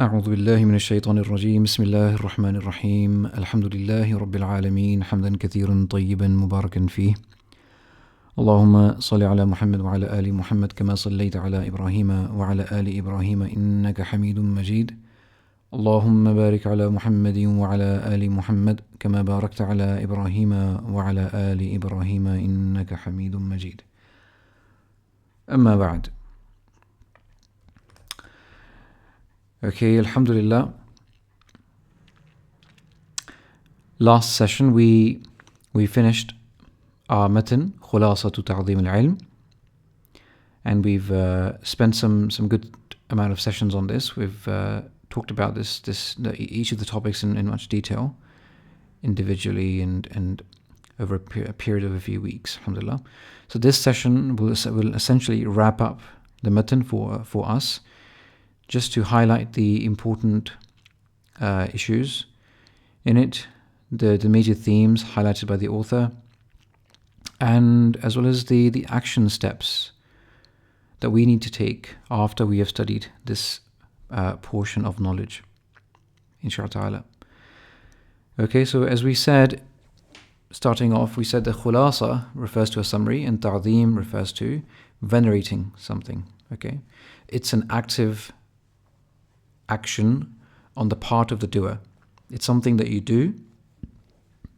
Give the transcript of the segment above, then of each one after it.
أعوذ بالله من الشيطان الرجيم بسم الله الرحمن الرحيم الحمد لله رب العالمين حمدا كثيرا طيبا مباركا فيه اللهم صل على محمد وعلى آل محمد كما صليت على إبراهيم وعلى آل إبراهيم إنك حميد مجيد اللهم بارك على محمد وعلى آل محمد كما باركت على إبراهيم وعلى آل إبراهيم إنك حميد مجيد أما بعد. Okay, Alhamdulillah. Last session we finished our matan Khulasah Tajdeed al-Ilm, and we've spent some good amount of sessions on this. We've talked about each of the topics in much detail, individually and over a period of a few weeks. Alhamdulillah. So this session will essentially wrap up the matan for us, just to highlight the important issues in it, the major themes highlighted by the author, and as well as the action steps that we need to take after we have studied this portion of knowledge, inshallah ta'ala. Okay, so as we said, starting off, we said the Khulasah refers to a summary and Ta'zeem refers to venerating something. Okay, it's an active action on the part of the doer. It's something that you do.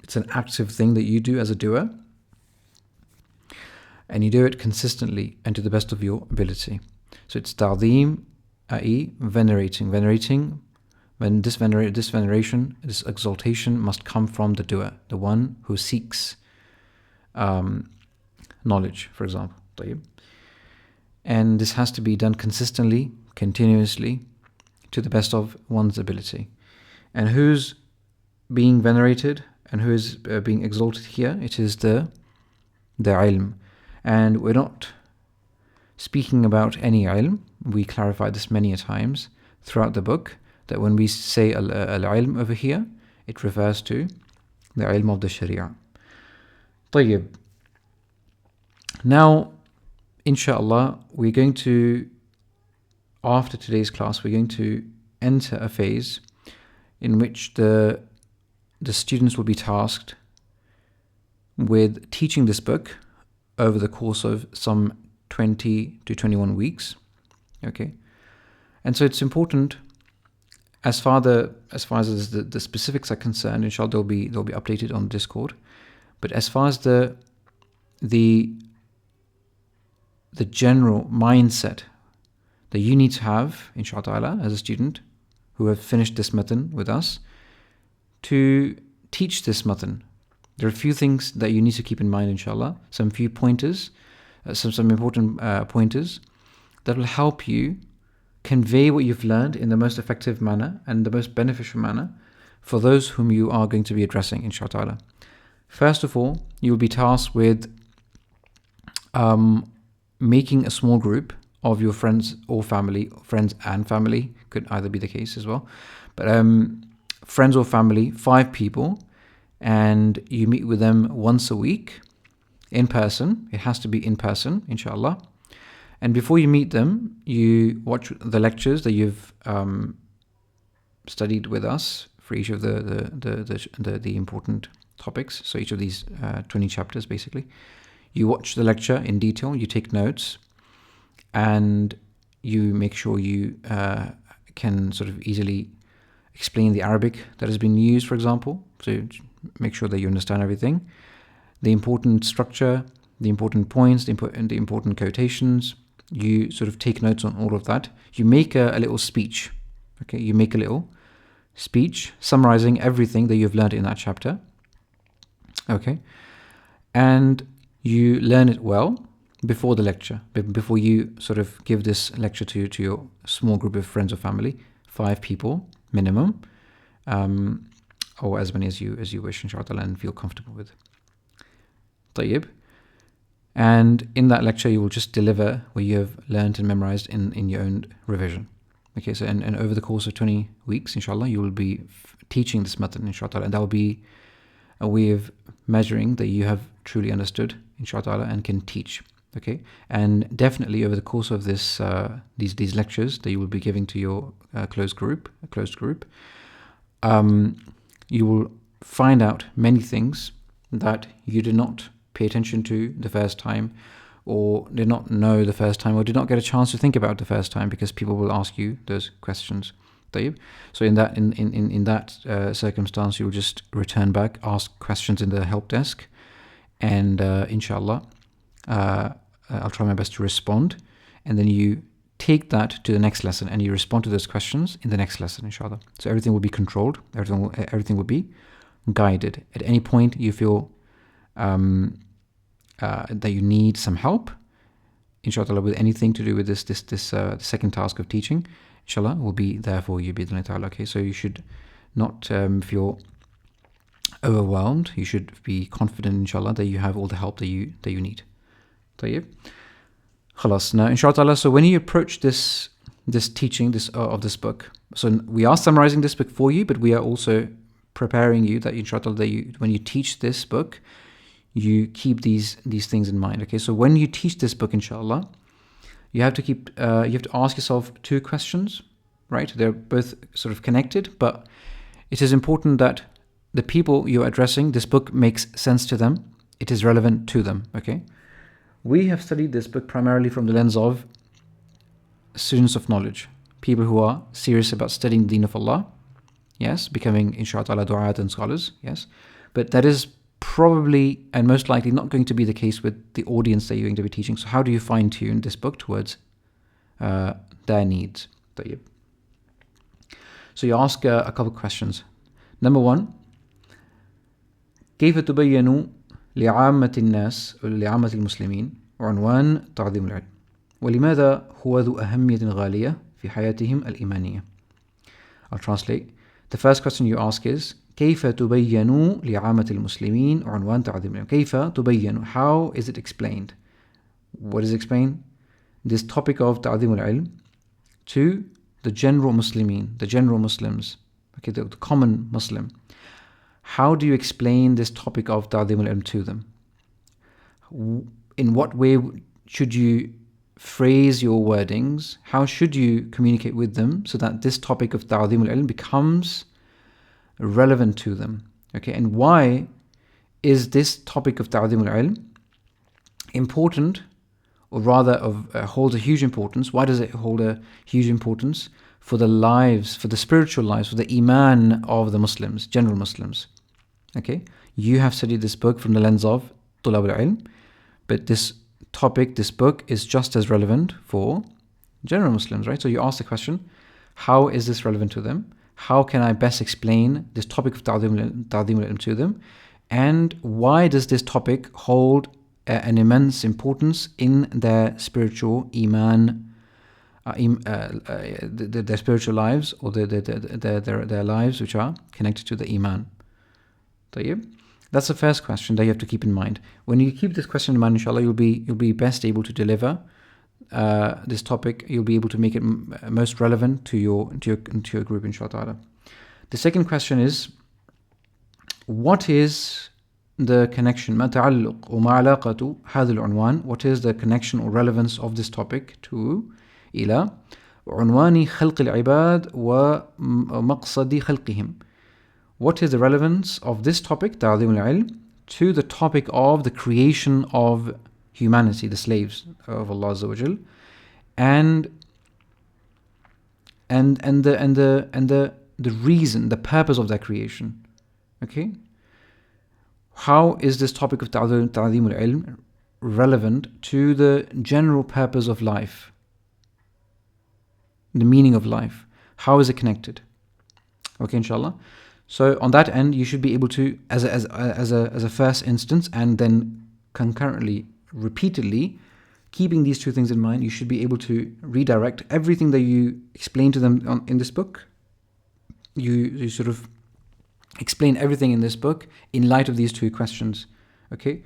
It's an active thing that you do as a doer, and you do it consistently and to the best of your ability. So it's ta'zeem, i.e. venerating. When this veneration, this exaltation must come from the doer, the one who seeks knowledge, for example. And this has to be done consistently, continuously, to the best of one's ability. And who's being venerated and who is being exalted here? It is the ilm. And we're not speaking about any ilm. We clarified this many a times throughout the book, that when we say al-ilm over here, it refers to the ilm of the sharia. طيب. Now, inshallah, we're going to, after today's class, we're going to enter a phase in which the students will be tasked with teaching this book over the course of some 20 to 21 weeks. Okay, and so it's important, as far as the specifics are concerned, inshallah they'll be updated on Discord. But as far as the general mindset that you need to have, inshallah ta'ala, as a student who have finished this matan with us, to teach this matan, there are a few things that you need to keep in mind, inshallah, some few pointers, some important pointers that will help you convey what you've learned in the most effective manner and the most beneficial manner for those whom you are going to be addressing, inshallah ta'ala. First of all, you'll be tasked with making a small group of your friends or family, friends and family, could either be the case as well, but friends or family, 5 people, and you meet with them once a week in person. It has to be in person, inshallah. And before you meet them, you watch the lectures that you've studied with us for each of the important topics. So each of these 20 chapters, basically, you watch the lecture in detail, you take notes, and you make sure you can sort of easily explain the Arabic that has been used, for example. So make sure that you understand everything, the important structure, the important points, the important quotations. You sort of take notes on all of that. You make a little speech. Okay, you make a little speech summarizing everything that you've learned in that chapter. Okay, and you learn it well before the lecture, before you sort of give this lecture to your small group of friends or family, 5 people minimum, or as many as you wish, inshallah, and feel comfortable with. طيب. And in that lecture, you will just deliver what you have learned and memorized in your own revision. Okay, so and over the course of 20 weeks, inshallah, you will be teaching this method, inshallah, and that will be a way of measuring that you have truly understood, inshallah, and can teach. Okay, and definitely over the course of this these lectures that you will be giving to your closed group, you will find out many things that you did not pay attention to the first time, or did not know the first time, or did not get a chance to think about the first time, because people will ask you those questions. So in that circumstance, you will just return back, ask questions in the help desk, and inshallah, I'll try my best to respond, and then you take that to the next lesson and you respond to those questions in the next lesson, inshallah. So everything will be controlled, everything will be guided. At any point you feel that you need some help, inshallah, with anything to do with this the second task of teaching, inshallah, will be there for you, bi'idhnillahi ta'ala. Okay, so you should not feel overwhelmed. You should be confident, inshallah, that you have all the help that you need. طيب. Khalas. Now, inshallah, so when you approach this teaching of this book, so we are summarizing this book for you, but we are also preparing you that inshallah, that when you teach this book, you keep these things in mind. Okay, so when you teach this book, inshallah, you have to ask yourself two questions, right? They're both sort of connected, but it is important that the people you're addressing, this book makes sense to them. It is relevant to them. Okay, we have studied this book primarily from the lens of students of knowledge, people who are serious about studying the deen of Allah, yes, becoming inshallah du'at and scholars, yes, but that is probably and most likely not going to be the case with the audience that you're going to be teaching. So how do you fine-tune this book towards their needs? So you ask a couple of questions. Number one, كيف تبين لعامة الناس لعامة المسلمين عنوان تعظيم العلم ولماذا هو ذو أهمية غالية في حياتهم الإيمانية? I'll translate. The first question you ask is كيف تبين لعامة المسلمين عنوان تعظيم العلم. كيف تبين, how is it explained? What is explained? This topic of تعظيم العلم to the general Muslimin, the general Muslims, okay, the common Muslim. How do you explain this topic of تعظيم العلم to them? In what way should you phrase your wordings? How should you communicate with them so that this topic of تعظيم العلم becomes relevant to them? Okay, and why is this topic of تعظيم العلم important, or rather holds a huge importance? Why does it hold a huge importance for the lives, for the spiritual lives, for the iman of the Muslims, general Muslims? Okay, you have studied this book from the lens of طلاب العلم, but this topic, this book, is just as relevant for general Muslims, right? So you ask the question, how is this relevant to them? How can I best explain this topic of تعظيم العلم to them? And why does this topic hold an immense importance in their spiritual iman, their spiritual lives, or their lives which are connected to the iman? That's the first question that you have to keep in mind. When you keep this question in mind, inshallah, you'll be best able to deliver this topic. You'll be able to make it most relevant to your group, inshallah. The second question is, what is the connection? ما تعلق وما علاقة هذا العنوان? What is the connection or relevance of this topic to إلى عنوان خلق العباد ومقصد خلقهم? What is the relevance of this topic, تعظيم العلم, to the topic of the creation of humanity, the slaves of Allah Azza wa Jal, and the reason, the purpose of that creation? Okay, how is this topic of تعظيم العلم relevant to the general purpose of life, the meaning of life? How is it connected? Okay, inshallah. So on that end, you should be able to, as a first instance, and then concurrently, repeatedly, keeping these two things in mind, you should be able to redirect everything that you explain to them in this book. You sort of explain everything in this book in light of these two questions. Okay,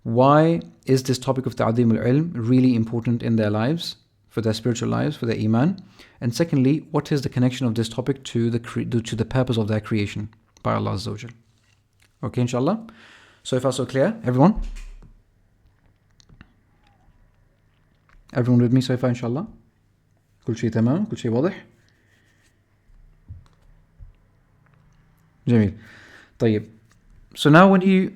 why is this topic of تعظيم العلم really important in their lives, for their spiritual lives, for their iman? And secondly, what is the connection of this topic to the purpose of their creation by Allah Azza wa Jal? Okay, inshallah. So far so clear, everyone? Everyone with me so far inshallah? كل شيء تمام؟ كل شيء واضح؟ جميل. طيب. So now when you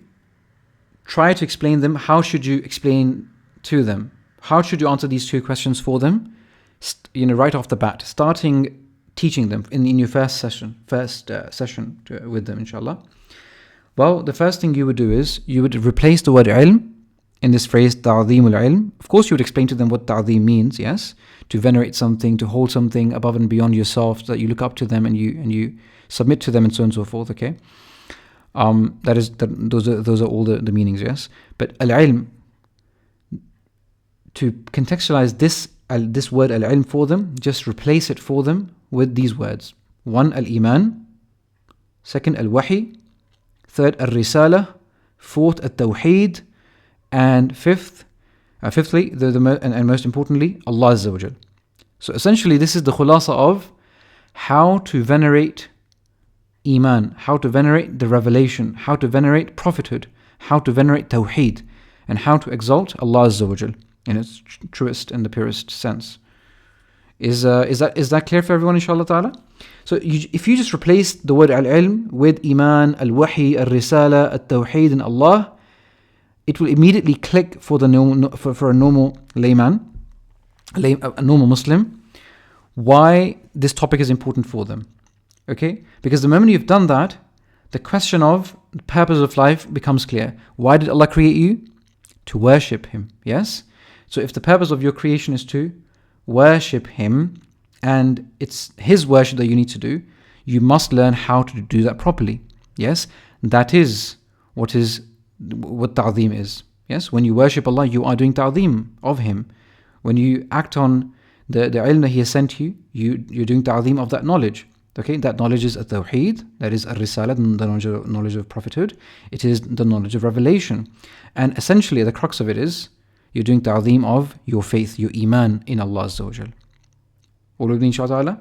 try to explain them, how should you explain to them? How should you answer these two questions for them? Right off the bat, starting teaching them in your first session with them, inshallah. Well, the first thing you would do is you would replace the word ilm in this phrase ta'zeem al-ilm. Of course, you would explain to them what ta'zeem means, yes, to venerate something, to hold something above and beyond yourself, so that you look up to them and you submit to them, and so on and so forth. Okay, those are all the meanings, yes. But al-ilm, to contextualize this word al-ilm for them, just replace it for them with these words. One, al-iman. Second, al-wahi. Third, al-risala. Fourth, al-tawheed. And fifthly, and most importantly, Allah Azza wa Jal. So essentially, this is the khulasa of how to venerate iman, how to venerate the revelation, how to venerate prophethood, how to venerate tawheed, and how to exalt Allah Azza wa Jal in its truest and the purest sense. Is that clear for everyone, inshallah ta'ala? So if you just replace the word al-ilm with iman, al-wahi, al-risala, al-tawheed, and Allah, it will immediately click for a normal layman, a normal Muslim, why this topic is important for them. Okay? Because the moment you've done that, the question of the purpose of life becomes clear. Why did Allah create you? To worship Him. Yes? So if the purpose of your creation is to worship Him, and it's His worship that you need to do, you must learn how to do that properly. Yes? That is what ta'zeem is. Yes? When you worship Allah, you are doing ta'zeem of Him. When you act on the ilm that He has sent you, you're doing ta'zeem of that knowledge. Okay? That knowledge is at-tawheed, that is ar-risala, the knowledge of prophethood. It is the knowledge of revelation. And essentially, the crux of it is, you're doing ta'zeem of your faith, your iman in Allah Azza wa Jal. All of me, inshallah.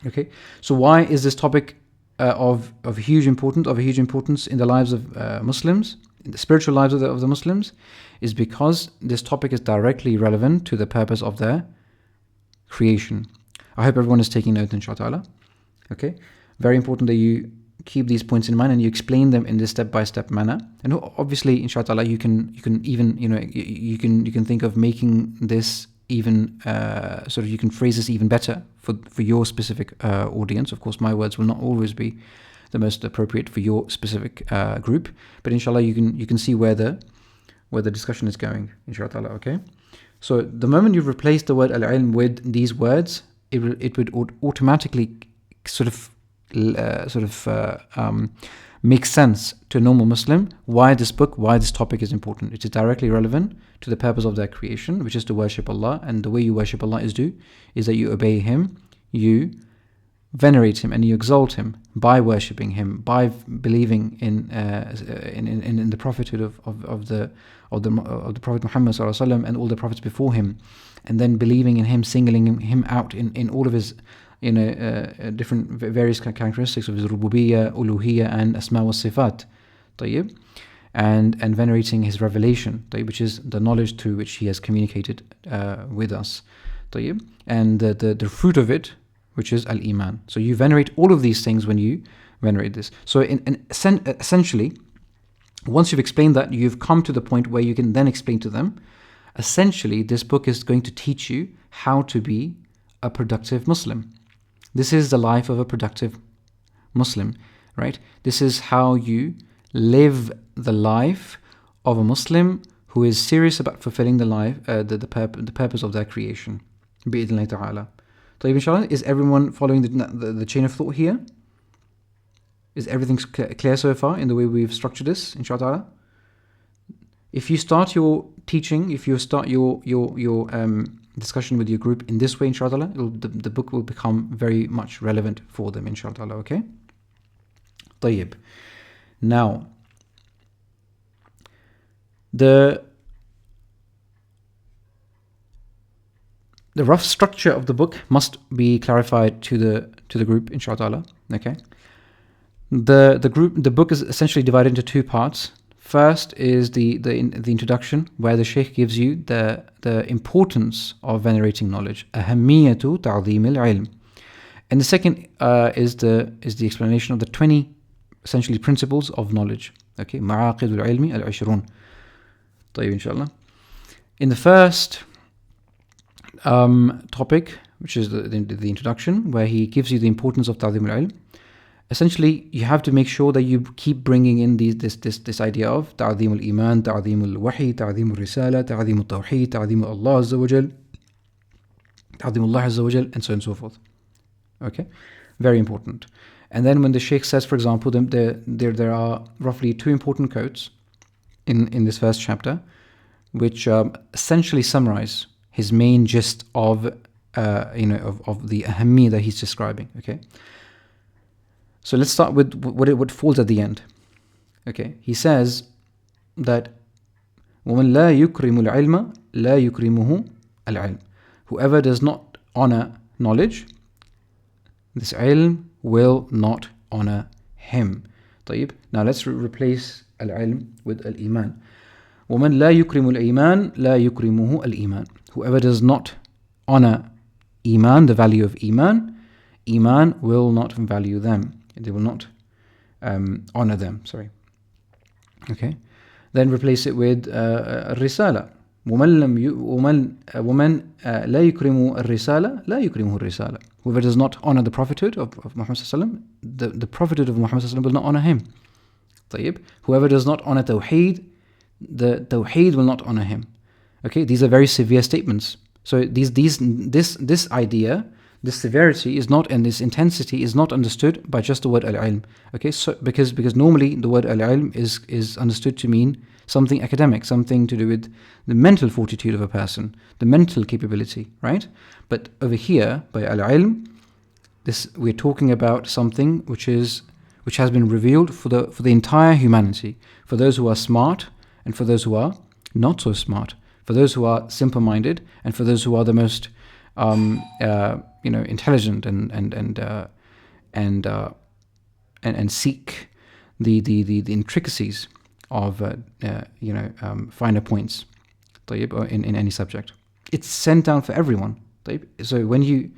Okay, so why is this topic of huge importance in the lives of Muslims, in the spiritual lives of the Muslims? Is because this topic is directly relevant to the purpose of their creation. I hope everyone is taking note, inshallah. Okay, very important that you keep these points in mind and you explain them in this step-by-step manner. And obviously, inshallah, you can even you can think of making this even you can phrase this even better for your specific audience. Of course, my words will not always be the most appropriate for your specific group, but inshallah, you can see where the discussion is going, inshallah. Okay, so the moment you've replaced the word al-ilm with these words, it would automatically makes sense to a normal Muslim why this topic is important. It is directly relevant to the purpose of their creation, which is to worship Allah. And the way you worship Allah is that you obey Him, you venerate Him, and you exalt Him by worshipping Him, by believing in the prophethood of the Prophet Muhammad ﷺ and all the prophets before him, and then believing in Him, singling Him out in all of His different various characteristics of His rububiyyah, uluhiyyah, and asma wa sifat, طيب, and venerating His revelation, طيب, which is the knowledge through which He has communicated with us, طيب, and the fruit of it, which is al-iman. So you venerate all of these things when you venerate this. So essentially, once you've explained that, you've come to the point where you can then explain to them, essentially, this book is going to teach you how to be a productive Muslim. This is the life of a productive Muslim, right? This is how you live the life of a Muslim who is serious about fulfilling the purpose of their creation. Bi-idhnillahi ta'ala. طيب, inshallah, is everyone following the chain of thought here? Is everything clear so far in the way we've structured this, inshallah? If you start your teaching, if you start your discussion with your group in this way, inshallah, the book will become very much relevant for them, inshallah. Okay? طيب. Now, the rough structure of the book must be clarified to the group, inshallah. Okay? The book is essentially divided into two parts. First is the introduction, where the Shaykh gives you the importance of venerating knowledge. أهمية تعظيم العلم. And the second is the explanation of the 20 essentially principles of knowledge. Okay, معاقد العلم العشرون. طيب inshallah. In the first topic, which is the introduction, where he gives you the importance of تعظيم العلم. Essentially, you have to make sure that you keep bringing in this idea of تعظيم الإيمان, تعظيم الوحي, تعظيم الرسالة, تعظيم التوحيد, تعظيم الله عز وجل, تعظيم الله عز وجل, and so on and so forth. Okay, very important. And then when the Shaykh says, for example, there are roughly 2 important quotes in this first chapter, which essentially summarize his main gist of the ahammi that he's describing. Okay. So let's start with what falls at the end. Okay, he says that وَمَنْ لَا يُكْرِمُ الْعِلْمَ لَا يُكْرِمُهُ الْعِلْمِ. Whoever does not honor knowledge, this ilm will not honor him. طيب. Now let's replace al-ilm with al-iman. وَمَنْ لَا يُكْرِمُ الْإِيمَانِ لَا يُكْرِمُهُ الْإِيمَانِ. Whoever does not honor iman, the value of iman will not value them. They will not honor them. Sorry. Okay. Then replace it with risala. ومن لا يكرم الرسالة لا يكرمه الرسالة. Whoever does not honor the prophethood of Muhammad sallallahu alaihi wasallam, the prophethood of Muhammad sallallahu alaihi wasallam will not honor him. طيب. Whoever does not honor tawheed, the tawheed will not honor him. Okay, these are very severe statements. So this idea, this severity is not, and this intensity is not understood by just the word al-ilm. Okay, so because normally the word al-ilm is understood to mean something academic, something to do with the mental fortitude of a person, the mental capability, right? But over here, by al-ilm, we're talking about something which has been revealed for the entire humanity, for those who are smart and for those who are not so smart, for those who are simple-minded and for those who are the most intelligent and seek the intricacies of finer points in any subject. It's sent down for everyone. So when you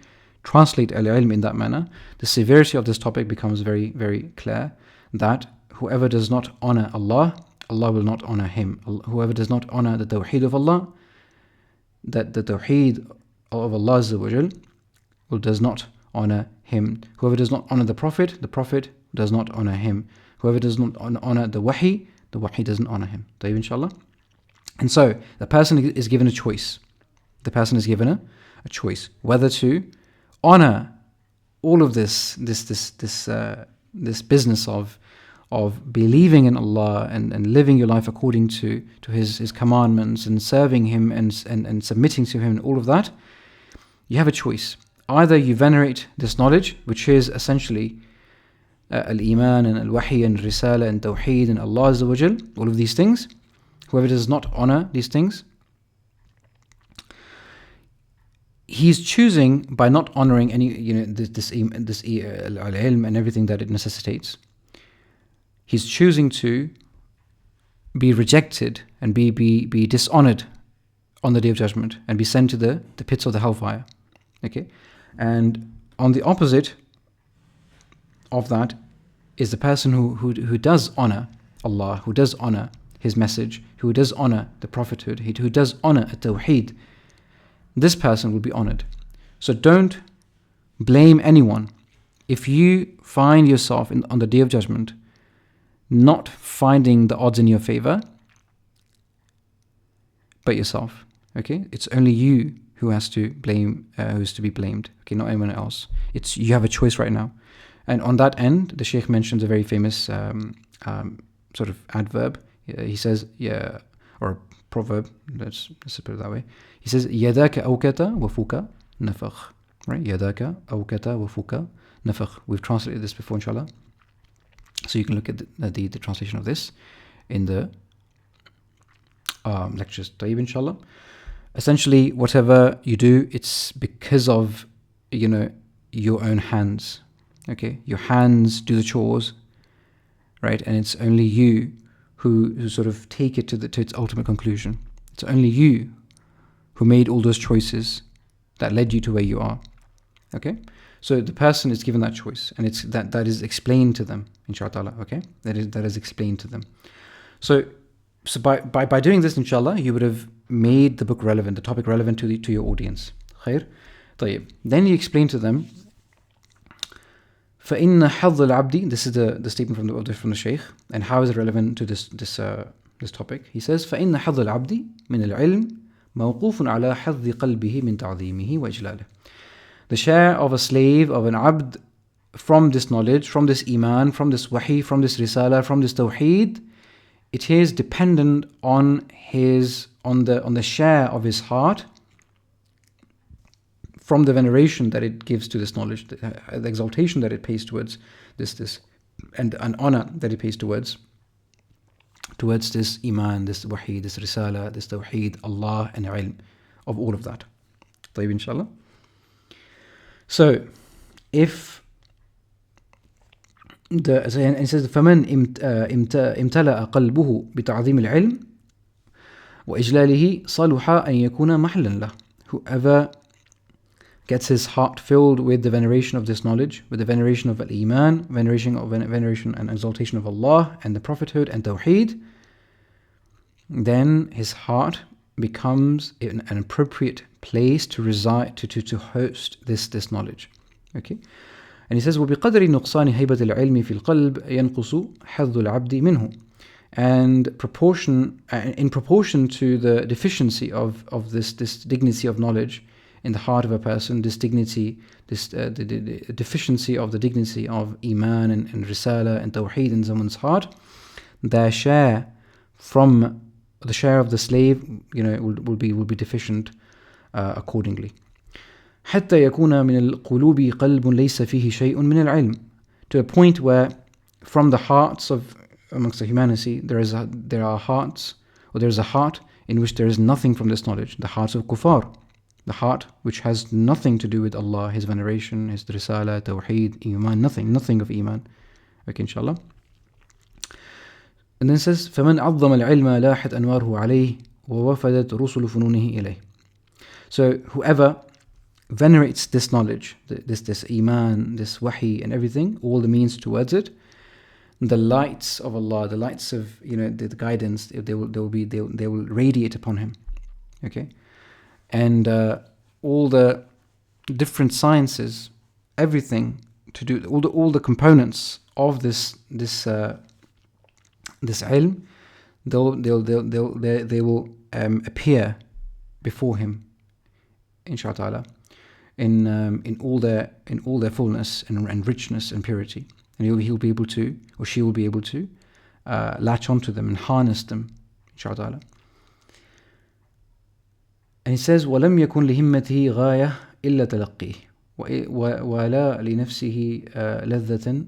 translate al-ilm in that manner, the severity of this topic becomes very, very clear, that whoever does not honor Allah, Allah will not honor him. Whoever does not honor the tawheed of Allah, that the tawheed of Allah Azza wa Jal does not honor him. Whoever does not honor the Prophet does not honor him. Whoever does not honor the wahi doesn't honor him. طيب, inshallah. And so the person is given a choice. The person is given a choice whether to honor all of this business of believing in Allah and living your life according to His commandments and serving Him and submitting to Him and all of that. You have a choice. Either you venerate this knowledge, which is essentially al-iman and al-wahi and risala and tawheed and Allah Azza wa Jal, all of these things. Whoever does not honor these things, he's choosing, by not honoring any this al-ilm and everything that it necessitates, he's choosing to be rejected and be dishonored on the Day of Judgment and be sent to the pits of the hellfire. Okay, and on the opposite of that is the person who does honor Allah, who does honor His message, who does honor the prophethood, who does honor at-tawheed. This person will be honored. So don't blame anyone if you find yourself on the Day of Judgment not finding the odds in your favor, but yourself. Okay, it's only you who has to blame, who's to be blamed. Okay, not anyone else. You have a choice right now. And on that end, the Shaykh mentions a very famous sort of adverb. He says, or a proverb. Let's put it that way. He says, "Yadaka awkata wa fuka nafakh." Right? Yadaka awkata wa fuka nafakh. We've translated this before, inshallah. So you can look at the translation of this in the lectures. Tayyib, inshallah. Essentially, whatever you do, it's because of your own hands. Okay, your hands do the chores, right? And it's only you who sort of take it to its ultimate conclusion. It's only you who made all those choices that led you to where you are. Okay? So the person is given that choice, and it's that is explained to them, inshallah. Okay? That is explained to them. So by doing this, inshallah, you would have made the book relevant, the topic relevant to your audience. Khair? طيب. Then you explain to them, فإن حظ العبد, this is the statement from the Shaykh, and how is it relevant to this topic? He says, فإن حظ العبد من العلم موقوف على حظ قلبه من تعظيمه وإجلاله. The share of a slave, of an abd, from this knowledge, from this iman, from this wahi, from this risala, from this tawheed, it is dependent on the share of his heart from the veneration that it gives to this knowledge, the exaltation that it pays towards this, and an honor that it pays towards this iman, this wahi, this risala, this tawheed, Allah, and ilm, of all of that. طيب, inshallah. So, if it says, فَمَنْ امتلأ قلبه بتعظيم العلم وإجلاله صلح أن يكون محلا له. Whoever gets his heart filled with the veneration of this knowledge, with the veneration of al-Iman, veneration and exaltation of Allah and the prophethood and Tawheed, then his heart becomes an appropriate place to reside, to host this knowledge. Okay? And he says, وَبِقَدْرِ نُقْصَانِ هَيْبَةِ الْعِلْمِ فِي الْقَلْبِ يَنْقُصُ حَظُّ الْعَبْدِ مِنْهُ. And in proportion to the deficiency of this dignity of knowledge in the heart of a person, this dignity, the deficiency of the dignity of Iman and Risala and Tawheed in someone's heart, their share from the share of the slave, will be deficient accordingly. حتى يكون من القلوب قلب ليس فيه شيء من العلم, to a point where from the hearts of amongst the humanity there's a heart in which there is nothing from this knowledge, the hearts of kuffar, the heart which has nothing to do with Allah, His veneration, His risala, tawheed, iman, nothing of iman. Okay, inshallah. And then it says, فَمَنْ عَظَّمَ الْعِلْمَ لَاحَتْ أَنْوَارُهُ عَلَيْهِ وَوَفَدَتْ رُسُلُ فُنُونِهِ إِلَيْهِ. So whoever venerates this knowledge, this iman, this wahi and everything, all the means towards it, the lights of Allah, the lights of the guidance, they will radiate upon him. Okay, and all the different sciences, everything to do, all the components of this ilm, they will appear before him, inshallah, in all their fullness and richness and purity, and he'll be able to, or she will be able to latch onto them and harness them, inshallah. And he says, وَلَمْ يَكُنْ لِهِمَّتِهِ غَايَةٌ إِلَّا تَلَقِّيهِ وَلَا لِنَفْسِهِ لَذَّةً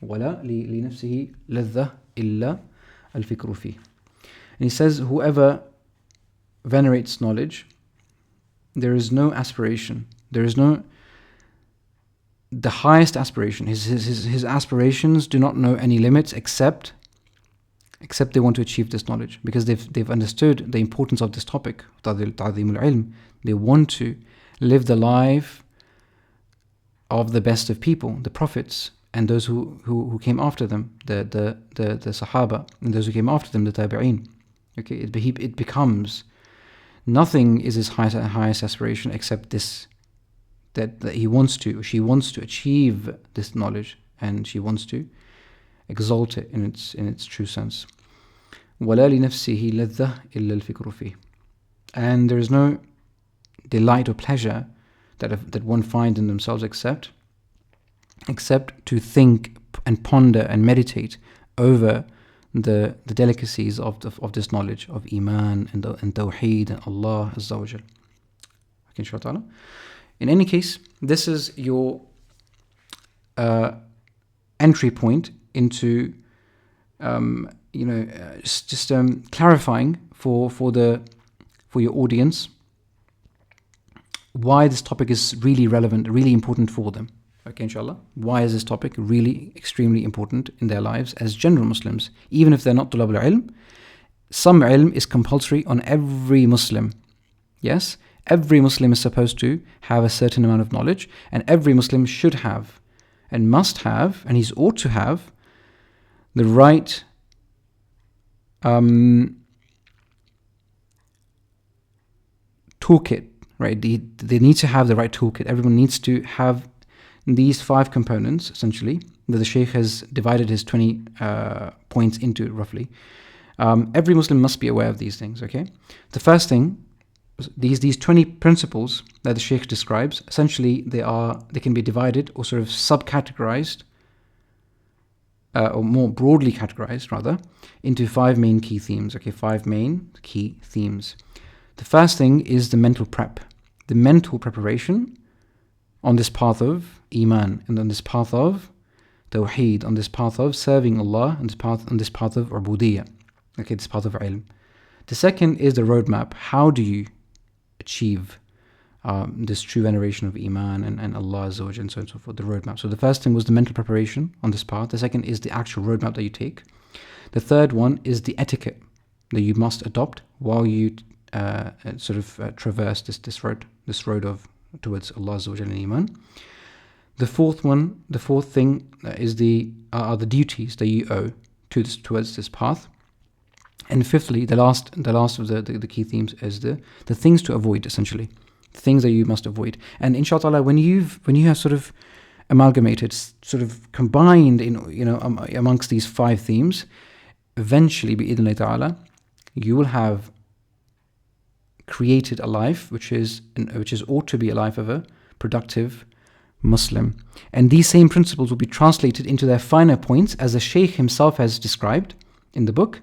وَلَا لِنَفْسِهِ لَذَّةٌ إِلَّا الْفِكْرُ فِيهِ. And he says, whoever venerates knowledge, there is no aspiration, the highest aspiration, his aspirations do not know any limits except they want to achieve this knowledge, because they've understood the importance of this topic, تعظيم العلم. They want to live the life of the best of people, the prophets, and those who came after them, the Sahaba, and those who came after them, the Tabi'een. Okay, it becomes, nothing is his highest aspiration except this, that he wants to, or she wants to achieve this knowledge, and she wants to exalt it in its true sense. وَلَا لِنَفْسِهِ لَذَّةٌ إِلَّا الْفِكْرُ فِيهِ. And there is no delight or pleasure that one finds in themselves except to think and ponder and meditate over the delicacies of this knowledge of Iman and Tawheed and Allah Azza wa Jal. Okay, inshallah. In any case, this is your entry point into clarifying for your audience why this topic is really relevant, really important for them. Okay, inshallah. Why is this topic really extremely important in their lives as general Muslims? Even if they're not tulab al-ilm, some ilm is compulsory on every Muslim. Yes? Every Muslim is supposed to have a certain amount of knowledge, and every Muslim should have, and must have, and he ought to have, the right toolkit, right? They need to have the right toolkit. Everyone needs to have these 5 components, essentially, that the Shaykh has divided his 20 points into roughly. Every Muslim must be aware of these things, okay? The first thing, these 20 principles that the Shaykh describes, essentially they can be divided or sort of subcategorized, or more broadly categorized rather, into 5 main key themes, okay? 5 main key themes. The first thing is the mental prep, the mental preparation on this path of Iman, and on this path of Tawheed, on this path of serving Allah, on this path of Ubudiyyah, okay, this path of ilm. The second is the roadmap. How do you achieve this true veneration of Iman and Allah Azza wa Jalla, and so on and so forth, the roadmap. So the first thing was the mental preparation on this path. The second is the actual roadmap that you take. The third one is the etiquette that you must adopt while you traverse this road of towards Allah Azza wa Jalla and Iman. The fourth thing is are the duties that you owe towards this path. And fifthly, the last of the key themes is the things to avoid, essentially, the things that you must avoid. And inshallah, when you have sort of amalgamated, sort of combined amongst these 5 themes, eventually, bi'idhnillah ta'ala, you will have created a life which ought to be a life of a productive Muslim. And these same principles will be translated into their finer points, as the Shaykh himself has described in the book,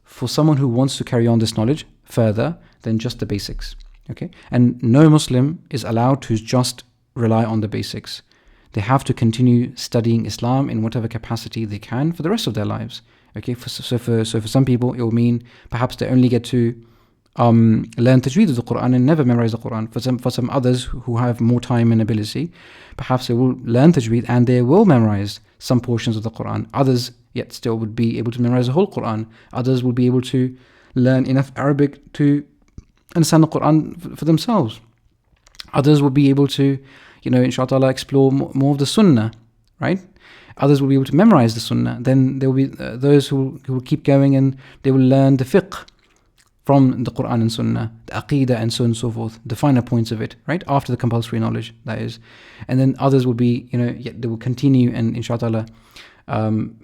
for someone who wants to carry on this knowledge further than just the basics. Okay? And no Muslim is allowed to just rely on the basics. They have to continue studying Islam in whatever capacity they can for the rest of their lives. Okay? So for some people, it will mean perhaps they only get to learn tajweed of the Quran and never memorize the Quran. For some others who have more time and ability, perhaps they will learn tajweed and they will memorize some portions of the Quran. Others yet still would be able to memorize the whole Quran. Others will be able to learn enough Arabic to understand the Quran for themselves. Others will be able to, inshallah, explore more of the Sunnah, right? Others will be able to memorize the Sunnah. Then there will be those who will keep going and they will learn the fiqh from the Quran and Sunnah, the Aqidah and so on and so forth, the finer points of it, right? After the compulsory knowledge, that is. And then others will be, they will continue and inshallah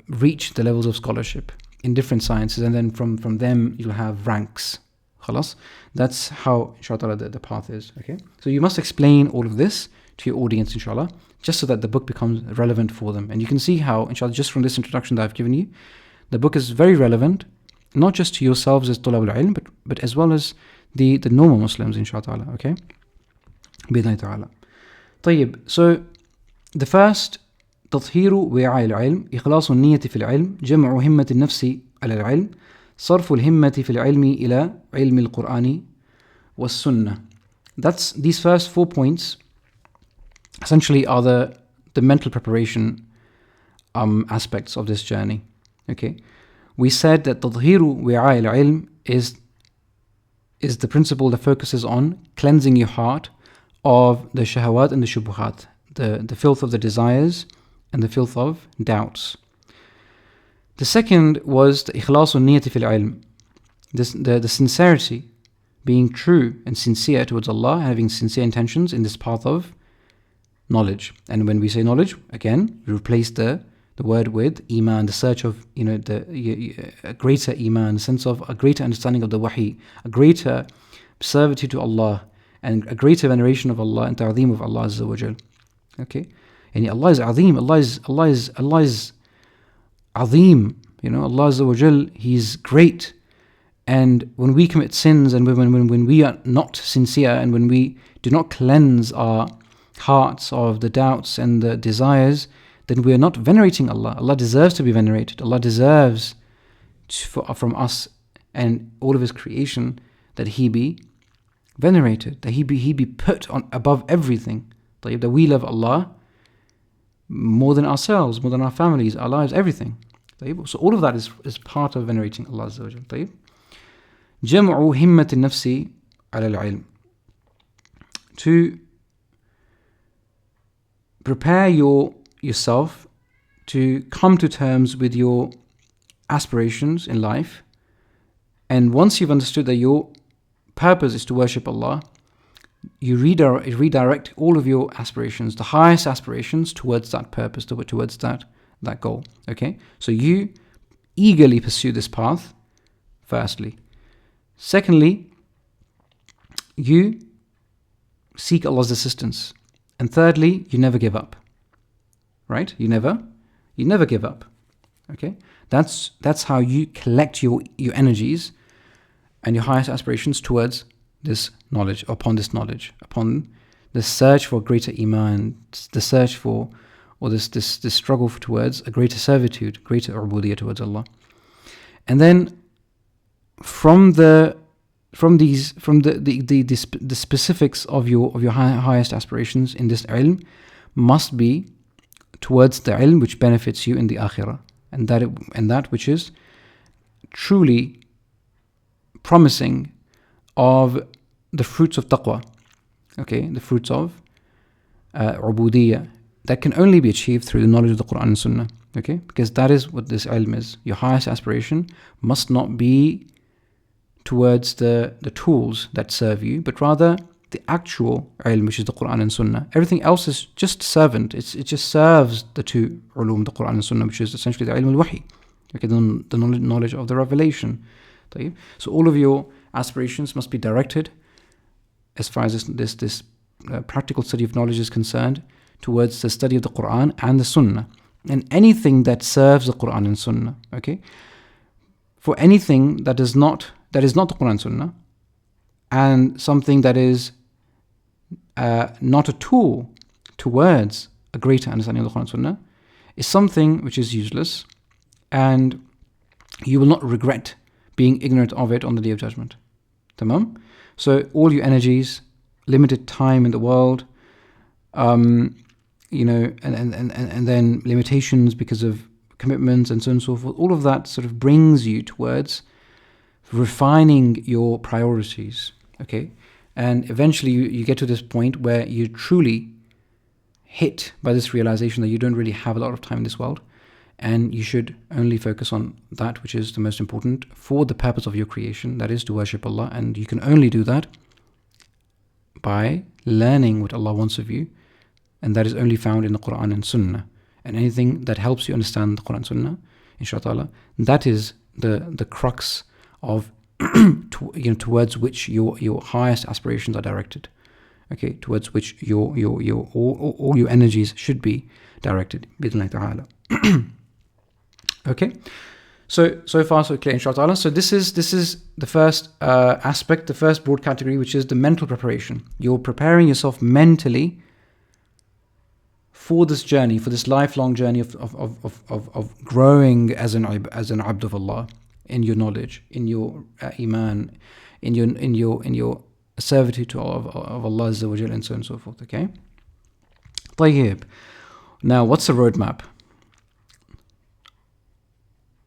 reach the levels of scholarship in different sciences, and then from them you'll have ranks. Khalas? That's how inshallah the path is. Okay? So you must explain all of this to your audience, inshallah, just so that the book becomes relevant for them. And you can see how, inshallah, just from this introduction that I've given you, the book is very relevant, not just to yourselves as tulab al-ilm, but as well as the normal Muslims, inshallah. Okay? Bidnai ta'ala. طيب, so the first, تطهير وعاء العلم، إخلاص النية في العلم، جمع همة النفس على العلم، صرف الهمة في العلم إلى علم القرآن والسنة. These first 4 points essentially are the mental preparation aspects of this journey. Okay, we said that تطهير وعاء العلم is the principle that focuses on cleansing your heart of the shahawat and the shubuhat, the filth of the desires and the filth of doubts. The second was the ikhlasun niyati fil ilm, the sincerity, being true and sincere towards Allah, having sincere intentions in this path of knowledge. And when we say knowledge, again, we replace the word with iman, the search of a greater iman, the sense of a greater understanding of the wahi, a greater servitude to Allah, and a greater veneration of Allah and ta'zeem of Allah Azza wa Jal. Okay, and Allah is azim, Allah is azim, Allah Azza wa Jal, He is great. And when we commit sins and when we are not sincere and when we do not cleanse our hearts of the doubts and the desires, then we are not venerating Allah. Allah deserves to be venerated. Allah deserves from us and all of His creation that He be venerated, that He be put on above everything. That we love Allah more than ourselves, more than our families, our lives, everything. طيب. So all of that is part of venerating Allah Azza wa Jal. طيب. جمع همة النفس على العلم. To prepare yourself to come to terms with your aspirations in life, and once you've understood that your purpose is to worship Allah, you redirect all of your aspirations, the highest aspirations, towards that purpose, towards that goal. Okay? So you eagerly pursue this path, firstly. Secondly, you seek Allah's assistance. And thirdly, you never give up. Right? You never give up. Okay? That's how you collect your energies and your highest aspirations towards this knowledge, upon the search for greater iman, the search for, or this struggle towards a greater servitude, greater ubudiyyah towards Allah. And then from the specifics of your highest aspirations in this ilm must be towards the ilm which benefits you in the akhirah, and that which is truly promising of the fruits of taqwa. Okay, the fruits of ubudiyyah that can only be achieved through the knowledge of the Quran and Sunnah. Okay, because that is what this ilm is. Your highest aspiration must not be towards the tools that serve you, but rather the actual ilm, which is the Quran and Sunnah. Everything else is just servant. It just serves the two ulum, the Quran and Sunnah, which is essentially the ilm al-wahi. Okay, the knowledge of the revelation. So all of your aspirations must be directed, as far as this practical study of knowledge is concerned, towards the study of the Quran and the Sunnah, and anything that serves the Quran and Sunnah. Okay, for anything that is not the Quran and Sunnah, and something that is not a tool towards a greater understanding of the Quran and Sunnah, is something which is useless, and you will not regret being ignorant of it on the Day of Judgment. Tamam? So all your energies, limited time in the world, and then limitations because of commitments and so on and so forth, all of that sort of brings you towards refining your priorities. Okay? And eventually you get to this point where you're truly hit by this realization that you don't really have a lot of time in this world, and you should only focus on that which is the most important for the purpose of your creation, that is to worship Allah. And you can only do that by learning what Allah wants of you, and that is only found in the Quran and Sunnah. And anything that helps you understand the Quran and Sunnah, inshaAllah, that is the crux of towards which your highest aspirations are directed. Okay, towards which all your energies should be directed. Bid'Allah ta'ala. Okay, so far so clear, inshaAllah. So this is the first aspect, the first broad category, which is the mental preparation. You're preparing yourself mentally for this journey, for this lifelong journey of growing as an abd of Allah, in your knowledge, in your iman, in your servitude of Allah Azza wa Jal, and so on and so forth. Okay. طيب. Now, what's the roadmap?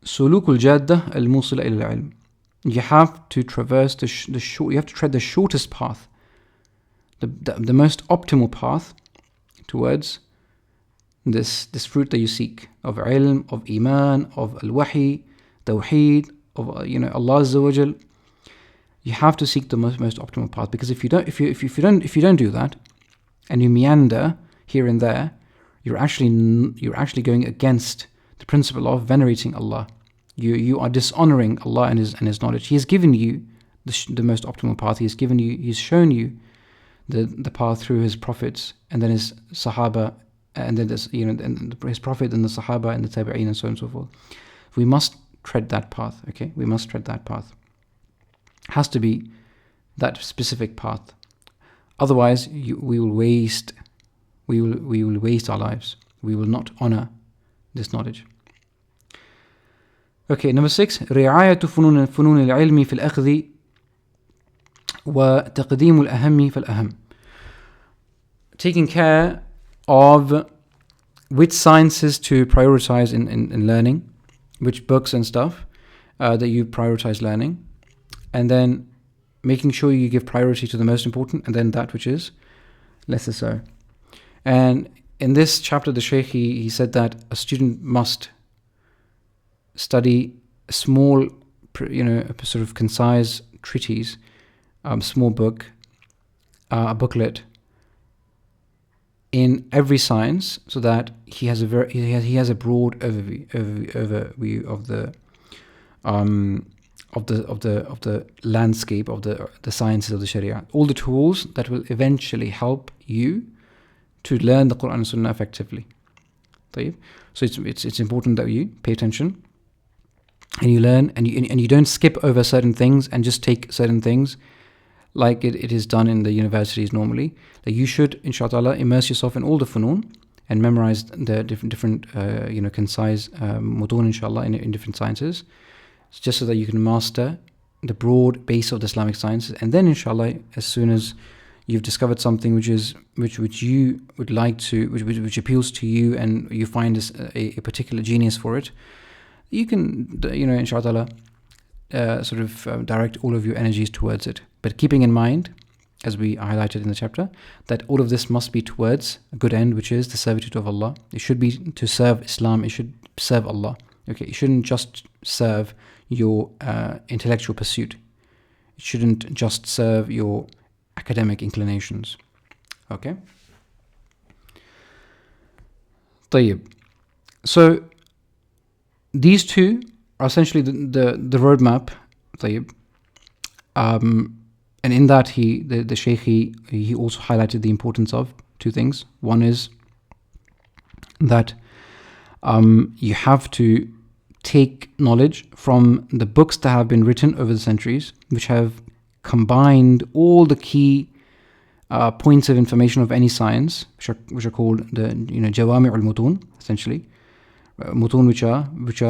سلوك الجادة الموصلة إلى العلم. You have to traverse you have to tread the shortest path, the most optimal path towards this fruit that you seek of ilm, of iman, of al-wahi, tawheed, of Allah Azza wa Jal. You have to seek the most optimal path, because if you don't do that, and you meander here and there, you're actually going against the principle of venerating Allah. You are dishonoring Allah and His knowledge. He has given you the most optimal path. He's shown you the path through His prophets, and then His Sahaba, and then His Prophet and the Sahaba and the Tabi'een, and so on and so forth. We must tread that path. Okay, we must tread that path. It has to be that specific path. Otherwise, we will waste our lives. We will not honor this knowledge. Okay, number 6, رعاية فنون العلم في الأخذ وتقديم الأهم فالأهم. Taking care of which sciences to prioritize in learning, which books and stuff that you prioritize learning, and then making sure you give priority to the most important, and then that which is lesser so. And in this chapter, the Shaykh, he said that a student must study a small, a sort of concise treatise, small book, a booklet in every science, so that he has a broad overview of the landscape of the sciences of the Sharia, all the tools that will eventually help you to learn the Quran and Sunnah effectively. So it's important that you pay attention and you learn, and you don't skip over certain things and just take certain things like it is done in the universities normally. That you should, inshallah, immerse yourself in all the funun and memorize the different concise mudun, inshallah, in different sciences, just so that you can master the broad base of the Islamic sciences. And then, inshallah, as soon as you've discovered something which you would like to, which appeals to you, and you find a particular genius for it, you can, inshallah, direct all of your energies towards it. But keeping in mind, as we highlighted in the chapter, that all of this must be towards a good end, which is the servitude of Allah. It should be to serve Islam. It should serve Allah. Okay, it shouldn't just serve your intellectual pursuit. It shouldn't just serve your academic inclinations. Okay. طيب. So these two are essentially the roadmap. طيب. And in that, the Shaykh, he also highlighted the importance of two things. One is that you have to take knowledge from the books that have been written over the centuries, which have combined all the key points of information of any science, which are called the Jawami' al-Mutun, essentially. Mutun which are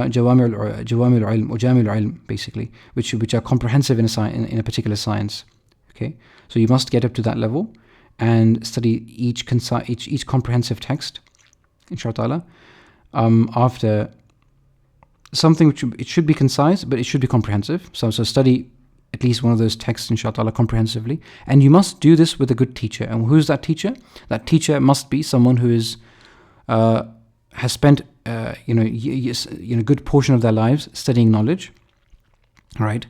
Jawami' al-Ilm or Jami' al-Ilm, basically, which are comprehensive in a particular science. Okay, so you must get up to that level and study each comprehensive text, inshallah. After something which it should be concise, but it should be comprehensive. So study at least one of those texts, inshallah, comprehensively. And you must do this with a good teacher. And who's that teacher? That teacher must be someone who has spent a good portion of their lives studying knowledge, right?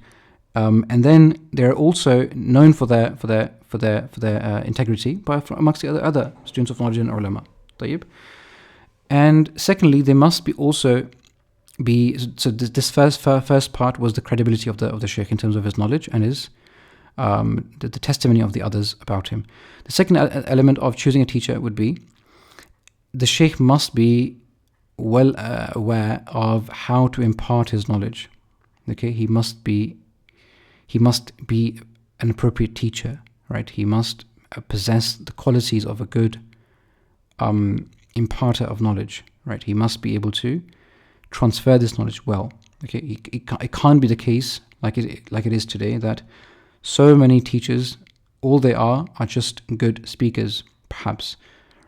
And then they're also known for their integrity amongst the other students of knowledge and ulama. طيب. And secondly, they must be also be, so this first part was the credibility of the Shaykh in terms of his knowledge and his the testimony of the others about him. The second element of choosing a teacher would be the Shaykh must be well aware of how to impart his knowledge. Okay, he must be an appropriate teacher, right? He must possess the qualities of a good imparter of knowledge, right? He must be able to transfer this knowledge well. Okay, it can't be the case like it is today that so many teachers, all they are just good speakers, perhaps,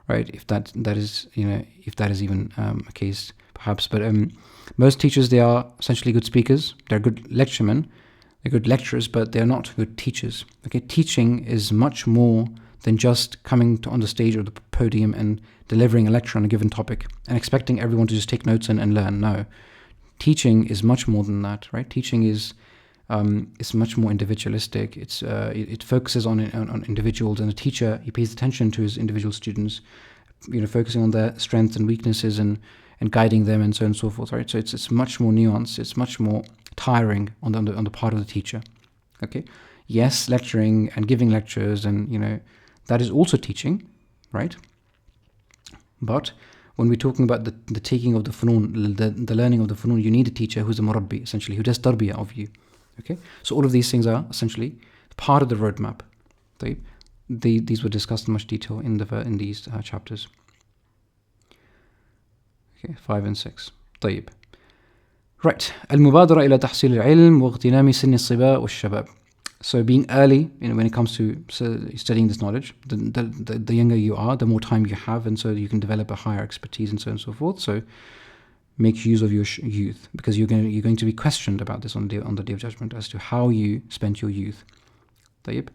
right? If that is even a case, perhaps. But most teachers, they are essentially good speakers. They're good lecturemen. They're good lecturers, but they're not good teachers. Okay, teaching is much more than just coming on the stage or the podium and delivering a lecture on a given topic and expecting everyone to just take notes and learn. No, teaching is much more than that, right? Teaching is much more individualistic. It focuses on individuals, and the teacher, he pays attention to his individual students, focusing on their strengths and weaknesses and guiding them and so on and so forth, right? So it's much more nuanced. It's much more tiring on the part of the teacher. Okay, yes, lecturing and giving lectures and that is also teaching, right? But when we're talking about the taking of the funun, the learning of the funun, you need a teacher who's a murabbi, essentially, who does tarbiyah of you. Okay, so all of these things are essentially part of the roadmap. These were discussed in much detail in these chapters. Okay, 5 and 6. طيب. Right. المبادرة إلى تحصيل العلم واغتنام سن الصبا والشباب. So being early, when it comes to studying this knowledge, the younger you are, the more time you have, and so you can develop a higher expertise and so on and so forth. So make use of your youth, because you're going to be questioned about this on the day of judgment as to how you spent your youth. طيب.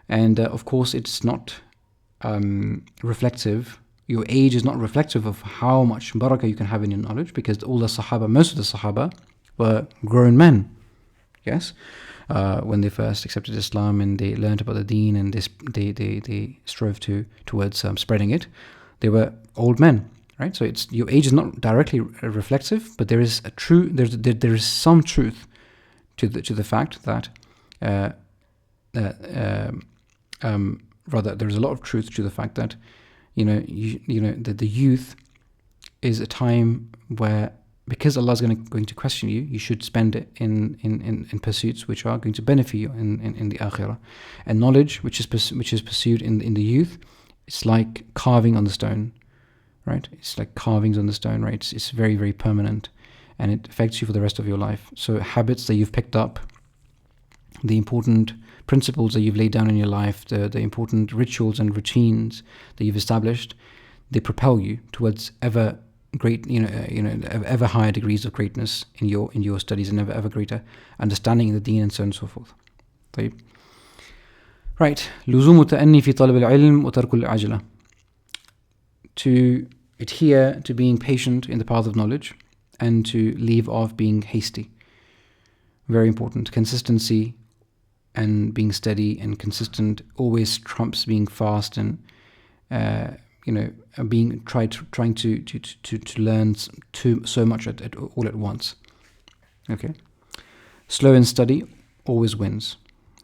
And of course, it's not reflective. Your age is not reflective of how much barakah you can have in your knowledge, because all the Sahaba, most of the Sahaba, were grown men. Yes. When they first accepted Islam and they learned about the deen and they strove towards spreading it, they were old men, right? So your age is not directly reflective, but there is there is some truth to the fact that rather there is a lot of truth to the fact that that the youth is a time where, because Allah is going to question you, you should spend it in pursuits which are going to benefit you in the akhirah. And knowledge which is pursued in the youth, it's like carving on the stone, right? It's like carvings on the stone, right? It's very, very permanent, and it affects you for the rest of your life. So habits that you've picked up, the important principles that you've laid down in your life, the important rituals and routines that you've established, they propel you towards ever ever higher degrees of greatness in your studies, and ever greater understanding in the deen, and so on and so forth. طيب. Right. لزوم التأني في طلب العلم وترك العجلة. To adhere to being patient in the path of knowledge, and to leave off being hasty. Very important. Consistency and being steady and consistent always trumps being fast and being trying to learn so much all at once. Okay. Slow and steady always wins.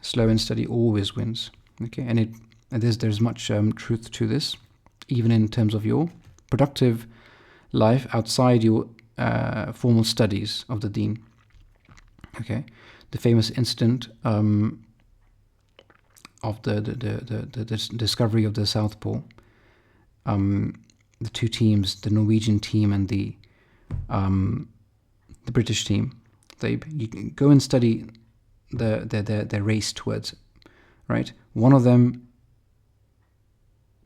Slow and steady always wins. Okay, and there's much truth to this, even in terms of your productive life outside your formal studies of the deen. Okay, the famous incident of the discovery of the South Pole. The two teams, the Norwegian team and the British team, you can go and study their race towards it, right? One of them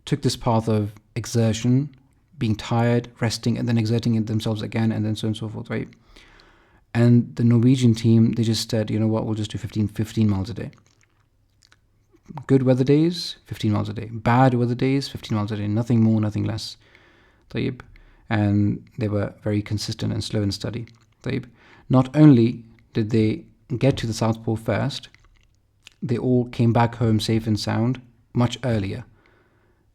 took this path of exertion, being tired, resting, and then exerting it themselves again, and then so on and so forth, right? And the Norwegian team, they just said, you know what, we'll just do 15 miles a day. Good weather days, 15 miles a day. Bad weather days, 15 miles a day. Nothing more, nothing less. طيب. And they were very consistent and slow in study. طيب. Not only did they get to the South Pole first, they all came back home safe and sound much earlier.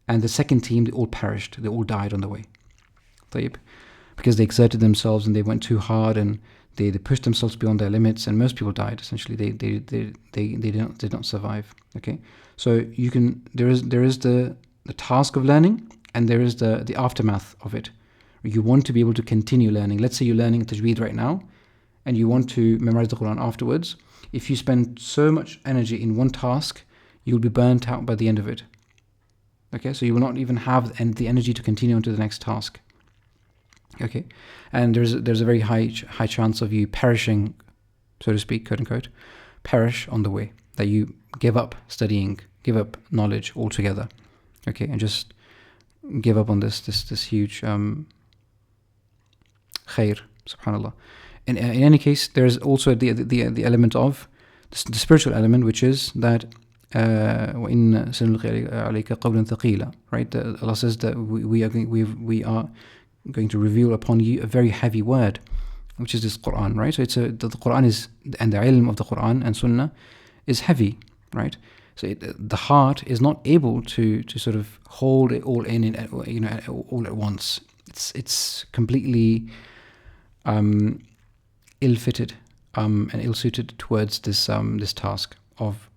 And the second team, they all perished. They all died on the way. طيب. Because they exerted themselves and they went too hard, and they pushed themselves beyond their limits, and most people died. Essentially, they did not survive. Okay, so there is the task of learning, and there is the aftermath of it. You want to be able to continue learning. Let's say you're learning Tajdeed right now, and you want to memorize the Quran afterwards. If you spend so much energy in one task, you'll be burnt out by the end of it. Okay, so you will not even have the energy to continue on to the next task. Okay, and there's a very high chance of you perishing, so to speak, quote unquote, perish on the way, that you give up studying, give up knowledge altogether. Okay, and just give up on this huge khair, subhanallah. In any case, there is also the element of the spiritual element, which is that وَإِنَّ سَنُلْقِي عَلَيْكَ قَوْلًا ثَقِيلًا, right? Allah says that we are going to reveal upon you a very heavy word, which is this Quran, right? So the Quran is, and the ilm of the Quran and Sunnah is heavy, right? So the heart is not able to sort of hold it all in, all at once. It's completely ill-fitted and ill-suited towards this task of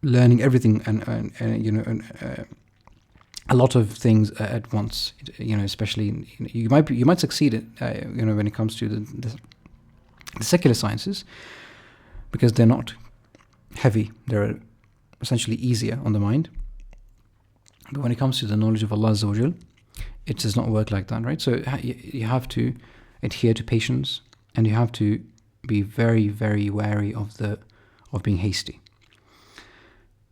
learning everything and a lot of things at once. Especially you might succeed when it comes to the secular sciences, because they're not heavy. They're essentially easier on the mind. But when it comes to the knowledge of Allah Azza wa Jal, it does not work like that, right? So you have to adhere to patience, and you have to be very, very wary of being hasty.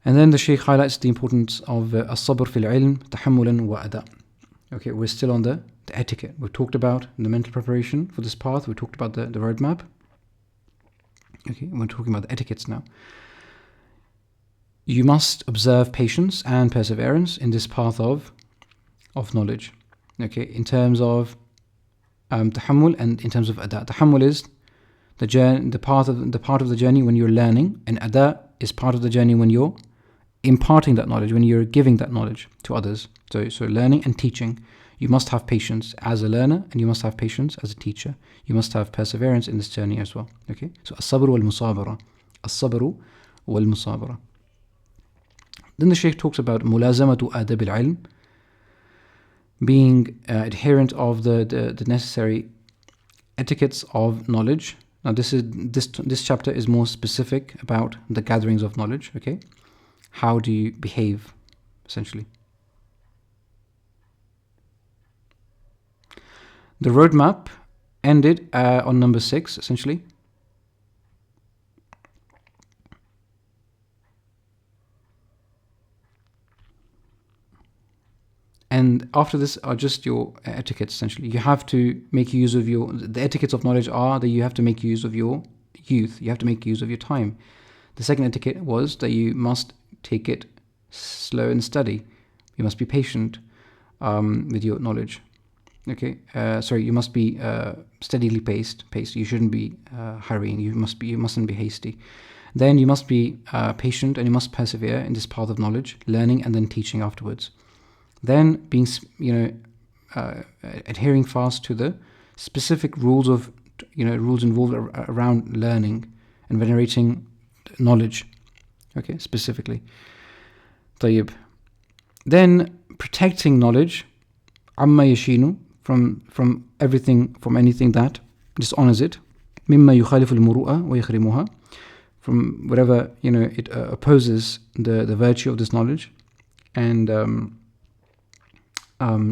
And then the Shaykh highlights the importance of as-sabr fil ilm, tahammulan wa ada. Okay, we're still on the etiquette. We've talked about the mental preparation for this path. We talked about the roadmap. Okay, we're talking about the etiquettes now. You must observe patience and perseverance in this path of knowledge. Okay, in terms of tahammul and in terms of ada. Tahammul is the part of the journey when you're learning, and ada is part of the journey when you're imparting that knowledge, when you're giving that knowledge to others. So learning and teaching, you must have patience as a learner, and you must have patience as a teacher. You must have perseverance in this journey as well. Okay, so as-sabr wal-musabara. As-sabr wal-musabara. Then the Shaykh talks about mulazamatu adab al-ilm, being adherent of the necessary etiquettes of knowledge. Now this chapter is more specific about the gatherings of knowledge. Okay, how do you behave, essentially. The roadmap ended on number 6, essentially. And after this are just your etiquettes, essentially. You have to make use of the etiquettes of knowledge are that you have to make use of your youth. You have to make use of your time. The second etiquette was that you must take it slow and steady. You must be patient with your knowledge. Okay, you must be steadily paced. You shouldn't be hurrying. You mustn't be hasty. Then you must be patient, and you must persevere in this path of knowledge, learning and then teaching afterwards. Then being, adhering fast to the specific rules involved around learning and venerating knowledge. Okay, specifically. طيب. Then protecting knowledge, amma yashinu, from everything, from anything that dishonors it, mimma yukhalifu al-muru'a wa yakhrimuha, from whatever it opposes the virtue of this knowledge and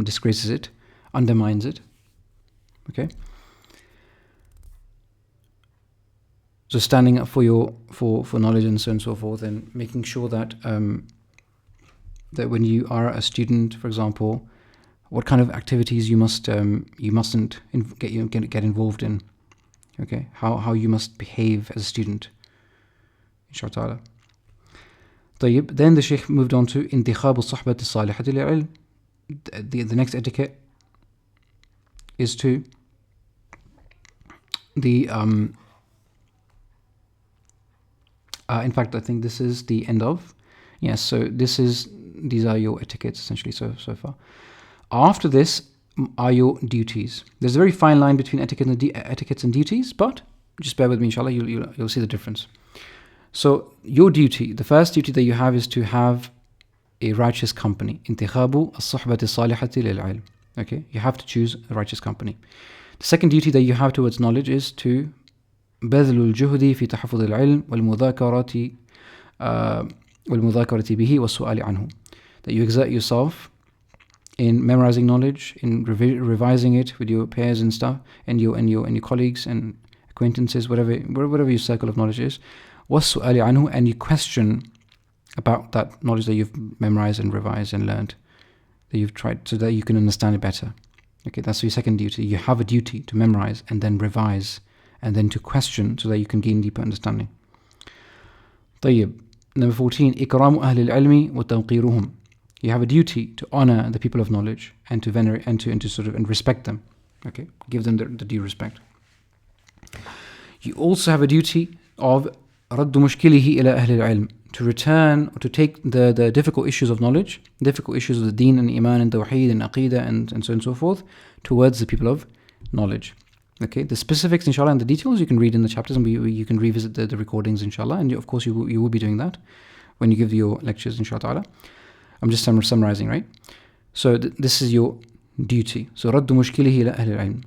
disgraces it, undermines it. Okay. So standing up for knowledge and so on and so forth, and making sure that that when you are a student, for example, what kind of activities you mustn't get involved in. Okay, how you must behave as a student, inshallah. طيب. Then the Shaykh moved on to انتخاب الصحبة الصالحة للعلم. The next etiquette is to in fact, I think this is the end of. Yes, so these are your etiquettes essentially so far. After this are your duties. There's a very fine line between etiquettes and duties, but just bear with me, inshallah, you'll see the difference. So your duty, the first duty that you have is to have a righteous company. انتخاب الصحبة الصالحة للعلم. Okay, you have to choose a righteous company. The second duty that you have towards knowledge is to بذل الجهد في تحفظ العلم والمذاكرة به والسؤال عنه. That you exert yourself in memorizing knowledge, in revising it with your peers and stuff, and your colleagues and acquaintances, whatever your circle of knowledge is. والسؤال عنه, and you question about that knowledge that you've memorized and revised and learned, that you've tried, so that you can understand it better. Okay, that's your second duty. You have a duty to memorize and then revise and then to question so that you can gain deeper understanding. طيب. Number 14, إكرام أهل العلم وتوقيرهم. You have a duty to honor the people of knowledge and to venerate and to sort of and respect them. Okay, give them the due respect. You also have a duty of رد مشكله إلى أهل العلم, to return or to take the difficult issues of knowledge, difficult issues of the deen and iman and tawheed and aqidah and so on and so forth, towards the people of knowledge. Okay, the specifics, inshallah, and the details you can read in the chapters, and you can revisit the recordings, inshallah, and of course you will be doing that when you give your lectures, inshallah. I'm just summarizing, right? So this is your duty. So رد مشكله إلى أهل العلم,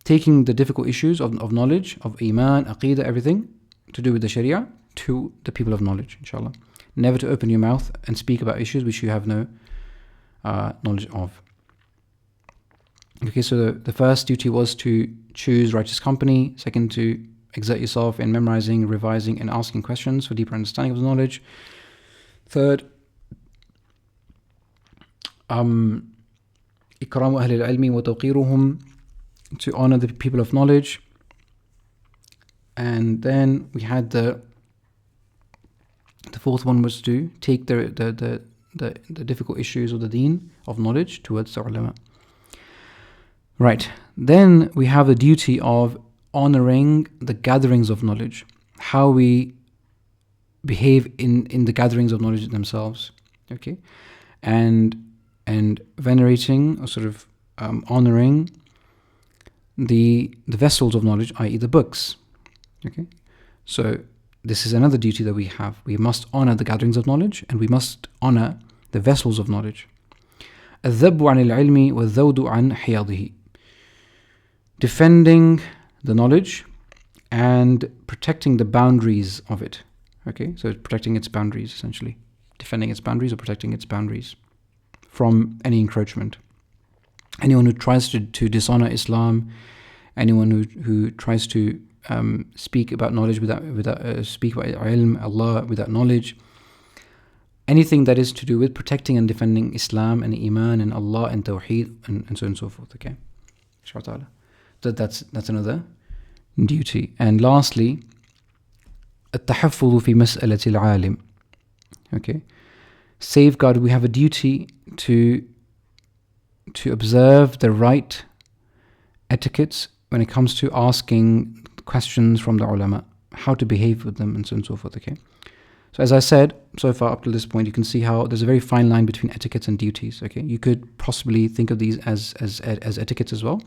taking the difficult issues of knowledge, of iman, aqidah, everything to do with the sharia, to the people of knowledge, inshallah. Never to open your mouth and speak about issues which you have no knowledge of. Okay, so the first duty was to choose righteous company. Second, to exert yourself in memorizing, revising, and asking questions for deeper understanding of the knowledge. Third, إكرام أهل العلم وتوقيرهم, to honor the people of knowledge. And then we had the fourth one was to take the difficult issues of the deen, of knowledge, towards the ulama. Right. Then we have the duty of honoring the gatherings of knowledge, how we behave in the gatherings of knowledge themselves. Okay. And venerating, or sort of honoring the vessels of knowledge, i.e. the books. Okay. So this is another duty that we have. We must honor the gatherings of knowledge, and we must honor the vessels of knowledge. الذب عن العلم والذود عن حياضه. Defending the knowledge and protecting the boundaries of it. Okay, so protecting its boundaries, essentially. Defending its boundaries or protecting its boundaries from any encroachment. Anyone who tries to dishonor Islam, anyone who tries to speak about knowledge without speak about ilm, Allah, without knowledge, anything that is to do with protecting and defending Islam and Iman and Allah and Tawheed and so on and so forth. Okay, inshallah. That's another duty. And lastly, التحفظ في مسألة العالم. Okay, safeguard. We have a duty to observe the right etiquettes when it comes to asking questions from the ulama, how to behave with them, and so on and so forth. Okay, so as I said, so far up to this point, you can see how there's a very fine line between etiquettes and duties. Okay, you could possibly think of these as etiquettes as well,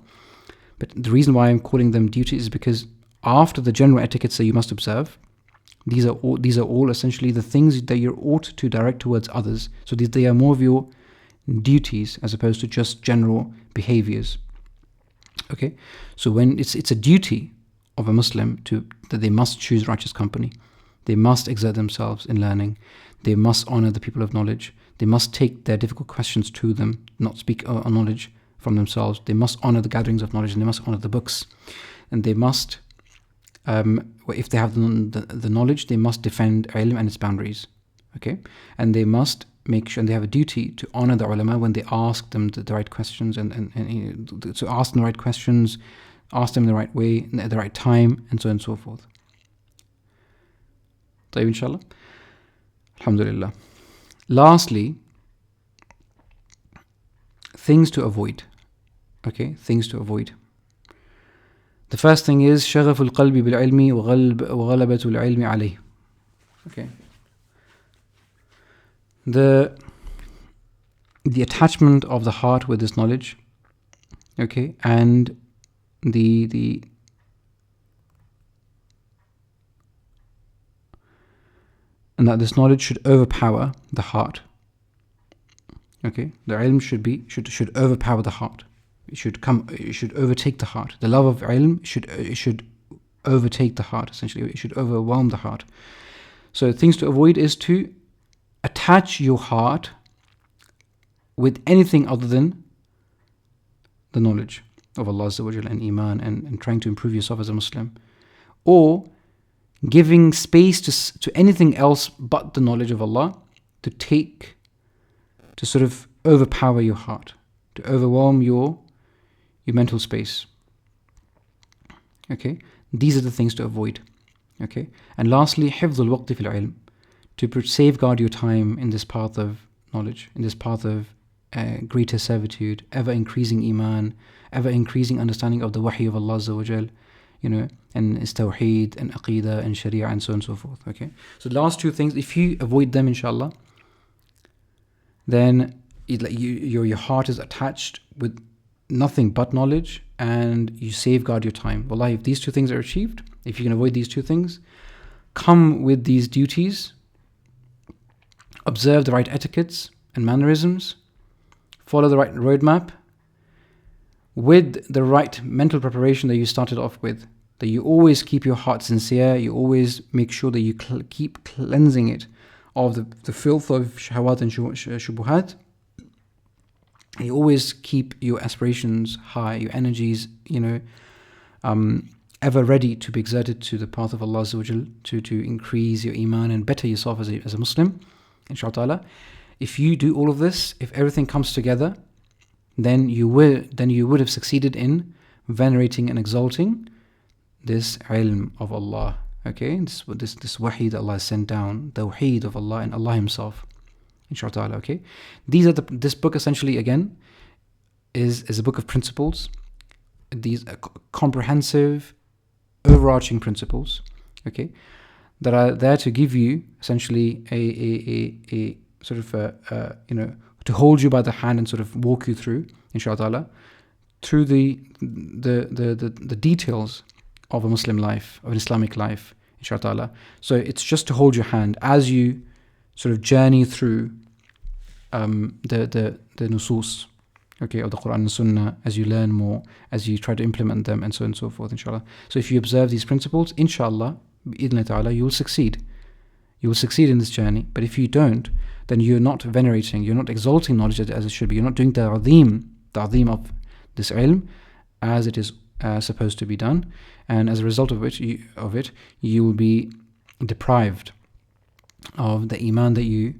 but the reason why I'm calling them duties is because after the general etiquettes that you must observe, these are all essentially the things that you ought to direct towards others. So they are more of your duties as opposed to just general behaviors. Okay, so when it's a duty of a Muslim that they must choose righteous company, they must exert themselves in learning, they must honor the people of knowledge, they must take their difficult questions to them, not speak on knowledge from themselves, they must honor the gatherings of knowledge, and they must honor the books, and they must, if they have the knowledge, they must defend ilm and its boundaries. Okay, and they must make sure, and they have a duty to honor the ulama when they ask them the right questions, and to ask them the right questions, ask them the right way, at the right time, and so on and so forth. طيب, inshallah. Alhamdulillah. Lastly, things to avoid. Okay, things to avoid. The first thing is شغف القلب بالعلم وغلبة العلم عليه. Okay. The attachment of the heart with this knowledge, okay, and and that this knowledge should overpower the heart. Okay, the ilm should overpower the heart. It should overtake the heart. The love of ilm should overtake the heart. Essentially, it should overwhelm the heart. So things to avoid is to attach your heart with anything other than the knowledge of Allah Azza wa Jalla and Iman, and trying to improve yourself as a Muslim, or giving space to anything else but the knowledge of Allah to sort of overpower your heart, to overwhelm your mental space. Okay, these are the things to avoid. Okay, and lastly, حفظ الوقت في العلم, to safeguard your time in this path of knowledge, in this path of greater servitude, ever increasing iman, ever increasing understanding of the wahy of Allah Azza wa Jal, and His tawheed and aqidah and sharia and so on and so forth. Okay, so the last two things, if you avoid them, inshallah, then your heart is attached with nothing but knowledge, and you safeguard your time. Wallahi, if these two things are achieved, if you can avoid these two things, come with these duties, observe the right etiquettes and mannerisms, follow the right roadmap, with the right mental preparation that you started off with, that you always keep your heart sincere, you always make sure that you keep cleansing it of the filth of shahawat and shubuhat. You always keep your aspirations high, your energies, ever ready to be exerted to the path of Allah Azza wa Jal, to increase your iman and better yourself as a Muslim. inshallah. If you do all of this, if everything comes together, then you would have succeeded in venerating and exalting this ilm of Allah. Okay, this wahi that Allah has sent down, the tawheed of Allah and Allah Himself, inshallah. Okay, this book essentially again is a book of principles. These comprehensive, overarching principles, okay, that are there to give you essentially a sort of to hold you by the hand and sort of walk you through, inshallah, through the details of a Muslim life, of an Islamic life, inshallah. So it's just to hold your hand as you sort of journey through the nusus, okay, of the Quran and Sunnah, as you learn more, as you try to implement them, and so on and so forth, inshallah. So if you observe these principles, inshallah, bi'idhnillahi ta'ala, you will succeed. You will succeed in this journey. But if you don't, then you're not venerating, you're not exalting knowledge as it should be. You're not doing the ta'zeem of this ilm as it is supposed to be done. And as a result of it, you will be deprived of the iman that you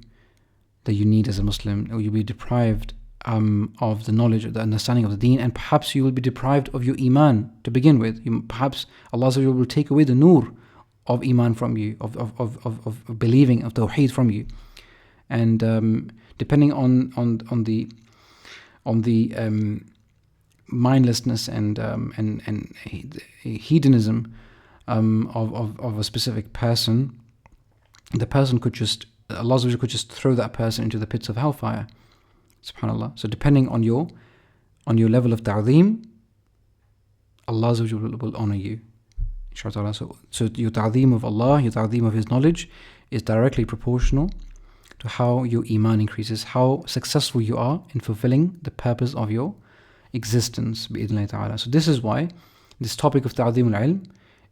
need as a Muslim, or you'll be deprived of the knowledge, the understanding of the deen, and perhaps you will be deprived of your iman to begin with. Perhaps Allah will take away the nur of iman from you, of believing, of tawheed from you. And depending on the mindlessness and hedonism of a specific person, the person Allah could just throw that person into the pits of hellfire. Subhanallah. So depending on your level of ta'zeem, Allah will honor you, inshallah. So your ta'zeem of Allah, your ta'zeem of His knowledge is directly proportional to how your iman increases, how successful you are in fulfilling the purpose of your existence, bi'idhnillahi ta'ala. So this is why this topic of ta'zeem al-ilm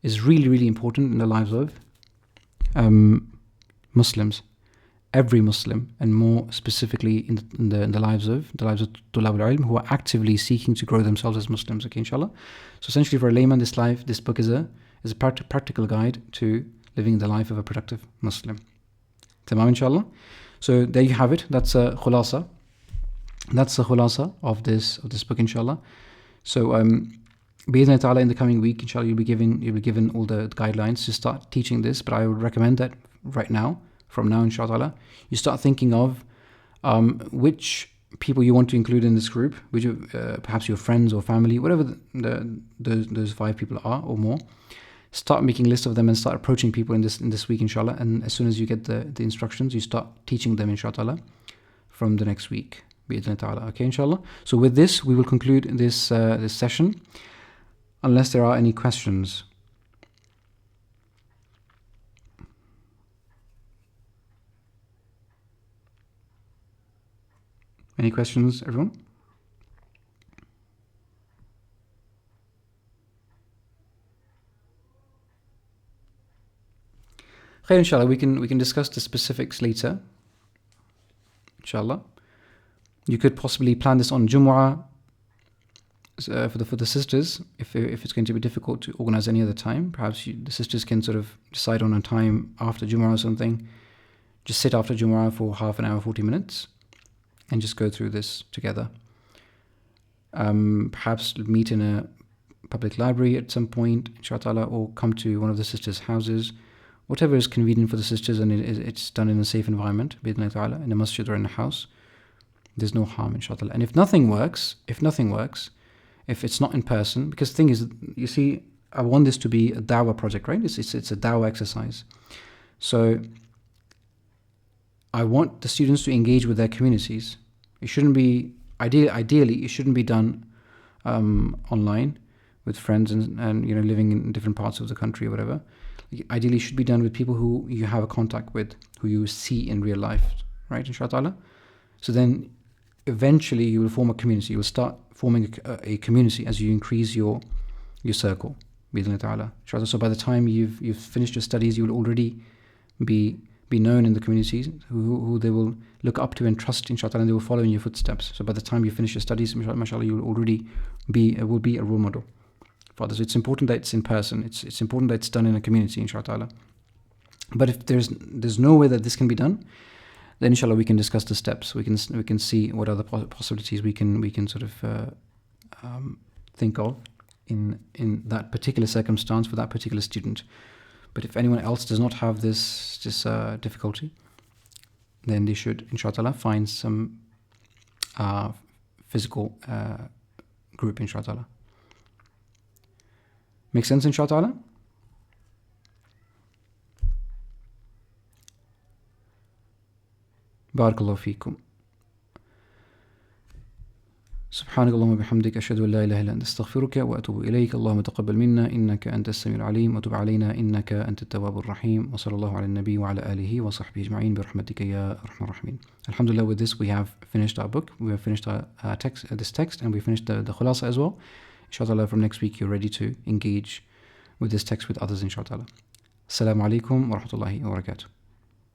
is really, really important in the lives of Muslims, every Muslim, and more specifically in the lives of tulab al-ilm, who are actively seeking to grow themselves as Muslims. Okay, inshallah. So essentially, for a layman, this book is a practical guide to living the life of a productive Muslim. Tamam, inshallah. So there you have it. That's a Khulasah. That's the Khulasah of this book, inshallah. So bi'idhnillahi ta'ala, in the coming week, inshallah, you'll be given all the guidelines to start teaching this. But I would recommend that from now, inshallah, you start thinking of which people you want to include in this group, which perhaps your friends or family, whatever those 5 people are or more. Start making lists of them and start approaching people in this week, inshallah. And as soon as you get the instructions, you start teaching them, inshallah, from the next week, bi'idhnillahi ta'ala. Okay, inshallah. So with this, we will conclude this session, unless there are any questions. Any questions, everyone? Khair, inshallah, we can discuss the specifics later, inshallah. You could possibly plan this on Jumu'ah for the sisters, if it's going to be difficult to organize any other time. Perhaps the sisters can sort of decide on a time after Jumu'ah or something. Just sit after Jumu'ah for half an hour, 40 minutes, and just go through this together. Perhaps meet in a public library at some point, inshallah, or come to one of the sisters' houses. Whatever is convenient for the sisters, and it's done in a safe environment, bi'idhnillahi ta'ala, in a masjid or in a house, there's no harm, inshallah. And if nothing works, if it's not in person, because the thing is, you see, I want this to be a dawah project, right? It's a dawah exercise. So I want the students to engage with their communities. It shouldn't be, ideally, it shouldn't be done online with friends and living in different parts of the country or whatever. Ideally, it should be done with people who you have a contact with, who you see in real life, right, inshallah. So then eventually you will form a community. You will start forming a community as you increase your circle, bi'idhnillahi ta'ala, inshallah. So by the time you've finished your studies, you will already be known in the communities who they will look up to and trust, inshallah, and they will follow in your footsteps. So by the time you finish your studies, mashallah, you will already be a role model for others. It's important that it's in person. It's important that it's done in a community, inshallah. But if there's no way that this can be done, then inshallah we can discuss the steps. We can see what other possibilities we can sort of think of in that particular circumstance for that particular student. But if anyone else does not have this difficulty, then they should, inshallah, find some physical group, inshallah. Make sense, inshallah? Barakallahu feekum. سبحانك اللهم وبحمدك أشهد أن لا إله إلا أنت أستغفرك وأتوب إليك اللهم تقبل منا إنك أنت السميع العليم وتب علينا إنك أنت التواب الرحيم وصلى الله على النبي وعلى آله وصحبه أجمعين برحمتك يا أرحم الراحمين. Alhamdulillah, with this we have finished our book. We have finished our this text, and we finished the Khulasah as well. Inshallah, from next week you're ready to engage with this text with others, inshallah. Assalamu alaikum wa rahmatullahi wa barakatuh.